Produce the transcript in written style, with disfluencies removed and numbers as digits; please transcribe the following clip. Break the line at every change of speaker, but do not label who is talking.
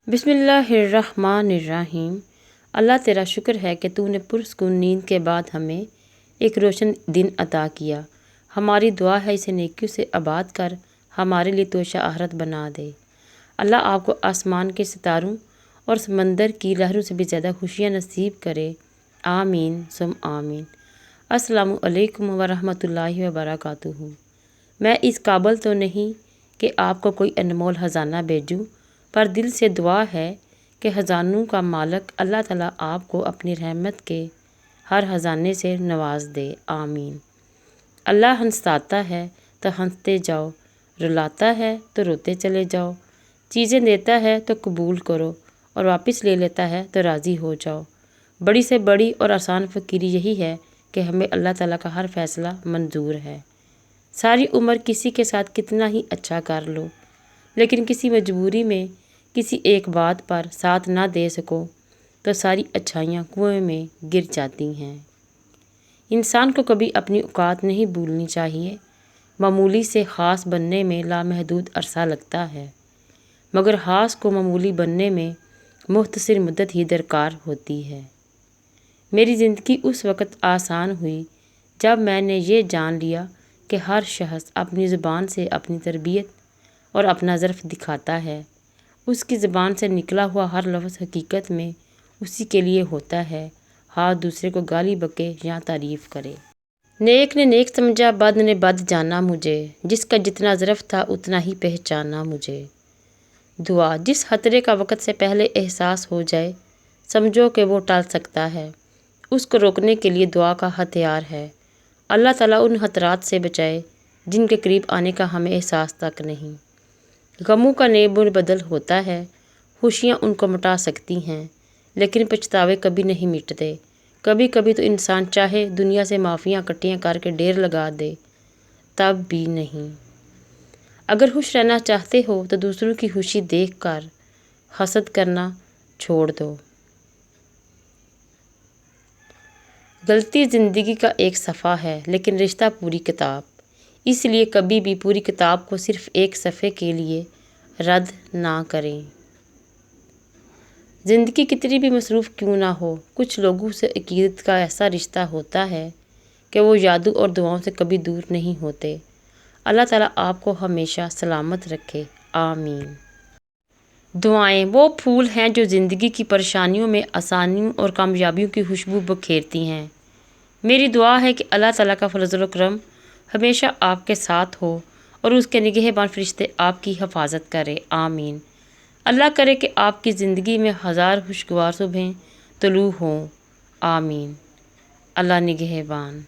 बिस्मिल्लाहिर्रहमानिर्रहीम। अल्लाह तेरा शुक्र है कि तूने पुरस्कून नींद के बाद हमें एक रोशन दिन अता किया। हमारी दुआ है इसे नेकियों से आबाद कर हमारे लिए तोशा आहरत बना दे। अल्लाह आपको आसमान के सितारों और समंदर की लहरों से भी ज़्यादा खुशियाँ नसीब करे। आमीन सुम आमीन। अस्सलामु अलैकुम वरहमतुल्लाहि वबरकातुहू। मैं इस काबिल तो नहीं कि आपको कोई अनमोल ख़जाना भेजूं, पर दिल से दुआ है कि ख़जानों का मालिक अल्लाह ताला आपको अपनी रहमत के हर ख़जाने से नवाज दे। आमीन। अल्लाह हंसाता है तो हंसते जाओ, रुलाता है तो रोते चले जाओ, चीज़ें देता है तो कबूल करो और वापस ले लेता है तो राज़ी हो जाओ। बड़ी से बड़ी और आसान फ़कीरी यही है कि हमें अल्लाह ताला का हर फ़ैसला मंजूर है। सारी उम्र किसी के साथ कितना ही अच्छा कर लो, लेकिन किसी मजबूरी में किसी एक बात पर साथ ना दे सको तो सारी अच्छाइयाँ कुएं में गिर जाती हैं। इंसान को कभी अपनी औकात नहीं भूलनी चाहिए। मामूली से ख़ास बनने में लामहदूद अरसा लगता है, मगर ख़ास को मामूली बनने में मुख्तसर मुद्दत ही दरकार होती है। मेरी ज़िंदगी उस वक़्त आसान हुई जब मैंने ये जान लिया कि हर शख्स अपनी ज़ुबान से अपनी तरबियत और अपना ज़र्फ़ दिखाता है। उसकी ज़बान से निकला हुआ हर लफ्ज़ हकीकत में उसी के लिए होता है, हाँ दूसरे को गाली बके या तारीफ़ करे। नेक ने नेक समझा, बद ने बद जाना मुझे, जिसका जितना ज़र्फ़ था उतना ही पहचाना मुझे। दुआ। जिस खतरे का वक़्त से पहले एहसास हो जाए, समझो कि वो टल सकता है, उसको रोकने के लिए दुआ का हथियार है। अल्लाह ताला उन खतरात से बचाए जिनके करीब आने का हमें एहसास तक नहीं। गमों का नेबुल बदल होता है, खुशियाँ उनको मिटा सकती हैं, लेकिन पछतावे कभी नहीं मिटते। कभी कभी तो इंसान चाहे दुनिया से माफ़ियाँ इकट्ठियाँ करके ढेर लगा दे, तब भी नहीं। अगर खुश रहना चाहते हो तो दूसरों की खुशी देखकर हसद करना छोड़ दो। गलती ज़िंदगी का एक सफ़ा है, लेकिन रिश्ता पूरी किताब। इसलिए कभी भी पूरी किताब को सिर्फ़ एक सफ़े के लिए रद्द ना करें। ज़िंदगी कितनी भी मसरूफ़ क्यों ना हो, कुछ लोगों से अक़ीदत का ऐसा रिश्ता होता है कि वो यादों और दुआओं से कभी दूर नहीं होते। अल्लाह ताला आपको हमेशा सलामत रखे। आमीन। दुआएं वो फूल हैं जो ज़िंदगी की परेशानियों में आसानियों और कामयाबियों की खुशबू बखेरती हैं। मेरी दुआ है कि अल्लाह ताला का फज़ल करम हमेशा आपके साथ हो और उसके निगहबान फरिश्ते आपकी हिफाजत करें। आमीन। अल्लाह करे कि आपकी ज़िंदगी में हज़ार खुशगवार सुबहें तुलू हों। आमीन। अल्लाह निगहबान।